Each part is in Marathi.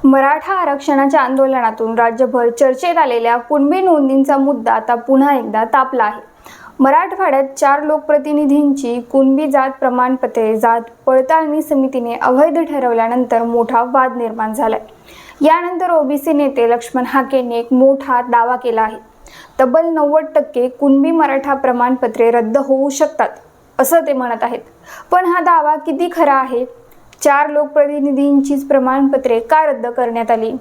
मराठा आरक्षणाच्या आंदोलनातून राज्यभर चर्चेत आलेल्या कुणबी नोंदींचा मुद्दा आता पुन्हा एकदा तापला आहे। मराठवाड्यात 4 लोकप्रतिनिधींची कुणबी जात प्रमाणपत्रे जात पडताळणी समितीने अवैध ठरवल्यानंतर मोठा वाद निर्माण झालाय। यानंतर ओबीसी नेते लक्ष्मण हाकेंनी एक मोठा दावा केला आहे। तब्बल 90% कुणबी मराठा प्रमाणपत्रे रद्द होऊ शकतात असं ते म्हणत आहेत। पण हा दावा किती खरा आहे? 4 लोकप्रतिनिधींचीच प्रमाणपत्रे का रद्द करण्यात आली?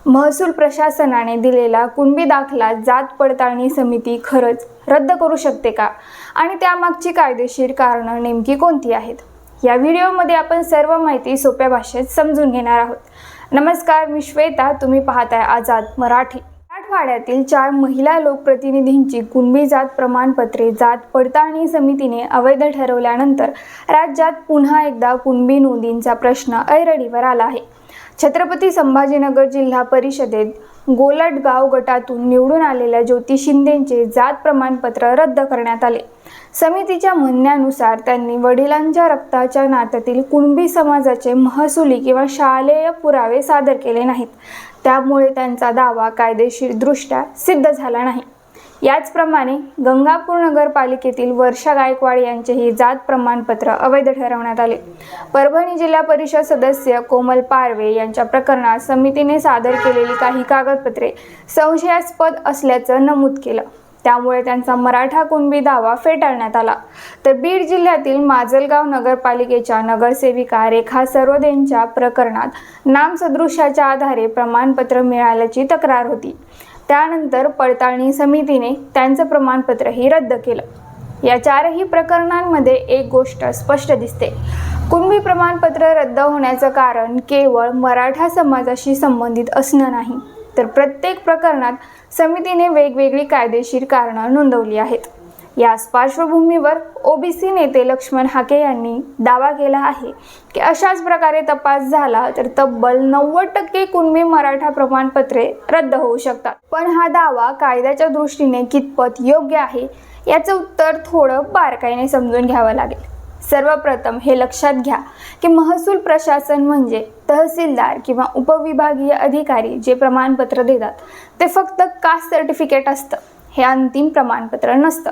महसूल प्रशासनाने दिलेला कुणबी दाखला जात पडताळणी समिती खरंच रद्द करू शकते का? आणि त्यामागची कायदेशीर कारणं नेमकी कोणती आहेत? या व्हिडिओमध्ये आपण सर्व माहिती सोप्या भाषेत समजून घेणार आहोत। नमस्कार, मी श्वेता, तुम्ही पाहताय आझाद मराठी। मराठवाड्यातील 4 महिला लोकप्रतिनिधींची कुणबी जात प्रमाणपत्रे जात पडताळणी समितीने अवैध ठरवल्यानंतर राज्यात पुन्हा एकदा कुणबी नोंदींचा प्रश्न ऐरणीवर आला आहे। छत्रपती संभाजीनगर जिल्हा परिषदेत गोलटगाव गटातून निवडून आलेल्या ज्योती शिंदेंचे जात प्रमाणपत्र रद्द करण्यात आले। समितीच्या म्हणण्यानुसार त्यांनी वडिलांच्या रक्ताच्या नात्यातील कुणबी समाजाचे महसुली किंवा शालेय पुरावे सादर केले नाहीत, त्यामुळे त्यांचा दावा कायदेशीरदृष्ट्या सिद्ध झाला नाही। याचप्रमाणे गंगापूर नगरपालिकेतील वर्षा गायकवाड यांचेही जात प्रमाणपत्र अवैध ठरवण्यात आले। परभणी जिल्हा परिषद सदस्य कोमल पारवे यांच्या प्रकरणात समितीने सादर केलेली काही कागदपत्रे संशयास्पद असल्याचं नमूद केलं, त्यामुळे त्यांचा मराठा कुणबी दावा फेटाळण्यात आला। तर बीड जिल्ह्यातील माजलगाव नगरपालिकेच्या नगरसेविका रेखा सरोदेंच्या प्रकरणात नामसदृशाच्या आधारे प्रमाणपत्र मिळाल्याची तक्रार होती। त्यानंतर पडताळणी समितीने त्यांचं प्रमाणपत्रही रद्द केलं। या 4ही प्रकरणांमध्ये एक गोष्ट स्पष्ट दिसते, कुणबी प्रमाणपत्र रद्द होण्याचं कारण केवळ मराठा समाजाशी संबंधित असणं नाही, तर प्रत्येक प्रकरणात समितीने वेगवेगळी कायदेशीर कारणं नोंदवली आहेत। याच पार्श्वभूमीवर ओबीसी नेते लक्ष्मण हाके यांनी दावा केला आहे की अशाच प्रकारे तपास झाला तर तब्बल 90% कुणबी मराठा प्रमाणपत्रे रद्द होऊ शकतात। पण हा दावा कायद्याच्या दृष्टीने कितपत योग्य आहे याचं उत्तर थोडं बारकाईने समजून घ्यावं लागेल। सर्वप्रथम हे लक्षात घ्या की महसूल प्रशासन म्हणजे तहसीलदार किंवा उपविभागीय अधिकारी जे प्रमाणपत्र देतात ते फक्त कास्ट सर्टिफिकेट असतं, हे अंतिम प्रमाणपत्र नसतं।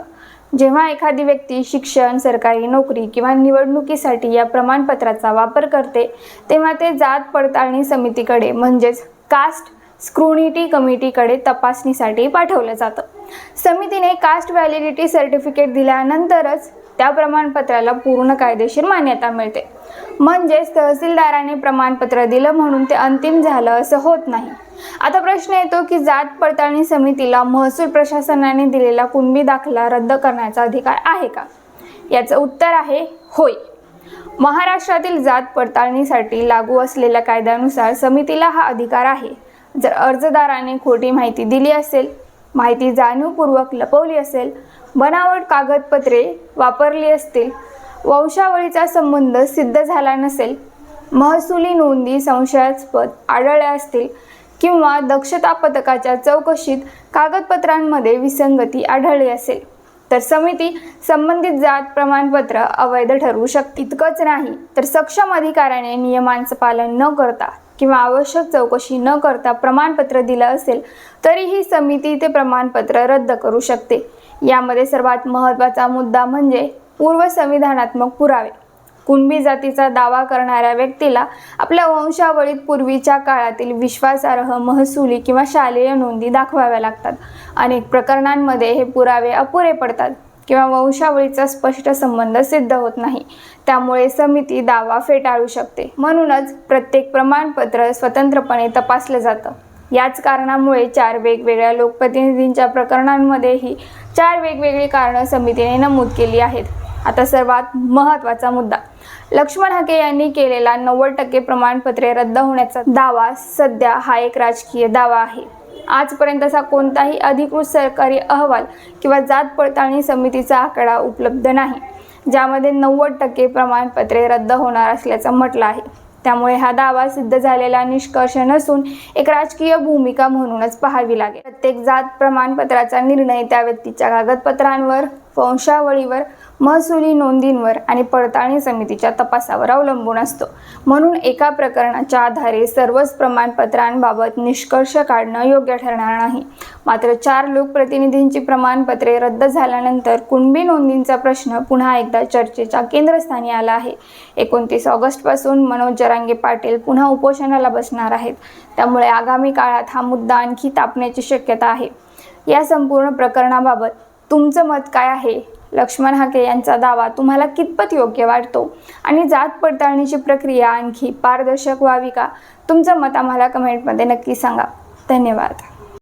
जेव्हा एखादी व्यक्ती शिक्षण, सरकारी नोकरी किंवा निवडणुकीसाठी या प्रमाणपत्राचा वापर करते, तेव्हा ते जात पडताळणी समितीकडे म्हणजेच कास्ट स्क्रुनिटी कमिटीकडे तपासणीसाठी पाठवलं जातं। समितीने कास्ट व्हॅलिडिटी सर्टिफिकेट दिल्यानंतरच त्या प्रमाणपत्राला पूर्ण कायदेशीर मान्यता मिळते। म्हणजेच तहसीलदाराने प्रमाणपत्र दिलं म्हणून ते अंतिम झालं असं होत नाही। आता प्रश्न येतो की जात पडताळणी समितीला महसूल प्रशासनाने दिलेला कुणबी दाखला रद्द करण्याचा अधिकार आहे का? याचं उत्तर आहे होय। महाराष्ट्रातील जात पडताळणीसाठी लागू असलेल्या कायद्यानुसार समितीला हा अधिकार आहे। जर अर्जदाराने खोटी माहिती दिली असेल, माहिती जाणीवपूर्वक लपवली असेल, बनावट कागदपत्रे वापरली असतील, वंशावळीचा संबंध सिद्ध झाला नसेल, महसुली नोंदी संशयास्पद आढळल्या असतील किंवा दक्षता पथकाच्या चौकशीत कागदपत्रांमध्ये विसंगती आढळली असेल, तर समिती संबंधित जात प्रमाणपत्र अवैध ठरवू शकते। इतकंच नाही तर सक्षम अधिकाऱ्याने नियमांचं पालन न करता किंवा आवश्यक चौकशी न करता प्रमाणपत्र दिलं असेल तरीही समिती ते प्रमाणपत्र रद्द करू शकते। यामध्ये सर्वात महत्त्वाचा मुद्दा म्हणजे पूर्व संविधानात्मक पुरावे। कुणबी जातीचा दावा करणाऱ्या व्यक्तीला आपल्या वंशावळीत पूर्वीच्या काळातील विश्वासार्ह महसुली किंवा शालेय नोंदी दाखवाव्या लागतात। अनेक प्रकरणांमध्ये हे पुरावे अपुरे पडतात किंवा वंशावळीचा स्पष्ट संबंध सिद्ध होत नाही, त्यामुळे समिती दावा फेटाळू शकते। म्हणूनच प्रत्येक प्रमाणपत्र स्वतंत्रपणे तपासलं जातं। याच कारणामुळे 4 वेगवेगळ्या लोकप्रतिनिधींच्या प्रकरणांमध्येही 4 वेगवेगळी कारणं समितीने नमूद केली आहेत। आता सर्वात महत्त्वाचा मुद्दा, लक्ष्मण हाके यांनी केलेला 90% प्रमाणपत्रे रद्द होण्याचा दावा सध्या हा एक राजकीय दावा आहे। आजपर्यंत असा कोणताही अधिकृत सरकारी अहवाल किंवा जात पडताळणी समितीचा आकडा उपलब्ध नाही ज्यामध्ये 90% प्रमाणपत्रे रद्द होणार असल्याचं म्हटलं आहे। त्यामुळे हा दावा सिद्ध झालेला निष्कर्ष नसून एक राजकीय भूमिका म्हणूनच पाहावी लागेल। प्रत्येक जात प्रमाणपत्राचा निर्णय त्या व्यक्तीच्या कागदपत्रांवर वंशावळीवर, महसुली नोंदींवर आणि पडताळणी समितीच्या तपासावर अवलंबून असतो. म्हणून एका प्रकरणाच्या आधारे सर्वच प्रमाणपत्रांबाबत निष्कर्ष काढणं योग्य ठरणार नाही. मात्र 4 लोकप्रतिनिधींची प्रमाणपत्रे रद्द झाल्यानंतर कुणबी नोंदींचा प्रश्न पुन्हा एकदा चर्चेच्या केंद्रस्थानी आला आहे. 29 ऑगस्टपासून मनोज जरांगे पाटील पुन्हा उपोषणाला बसणार आहेत. त्यामुळे आगामी काळात हा मुद्दा आणखी तापण्याची शक्यता आहे. या संपूर्ण प्रकरणाबाबत तुमचं मत काय आहे? लक्ष्मण हाके यांचा दावा तुम्हाला कितपत योग्य वाटतो? आणि जात पडताळणीची प्रक्रिया आणखी पारदर्शक व्हावी का? तुमचं मत आम्हाला कमेंटमध्ये नक्की सांगा. धन्यवाद.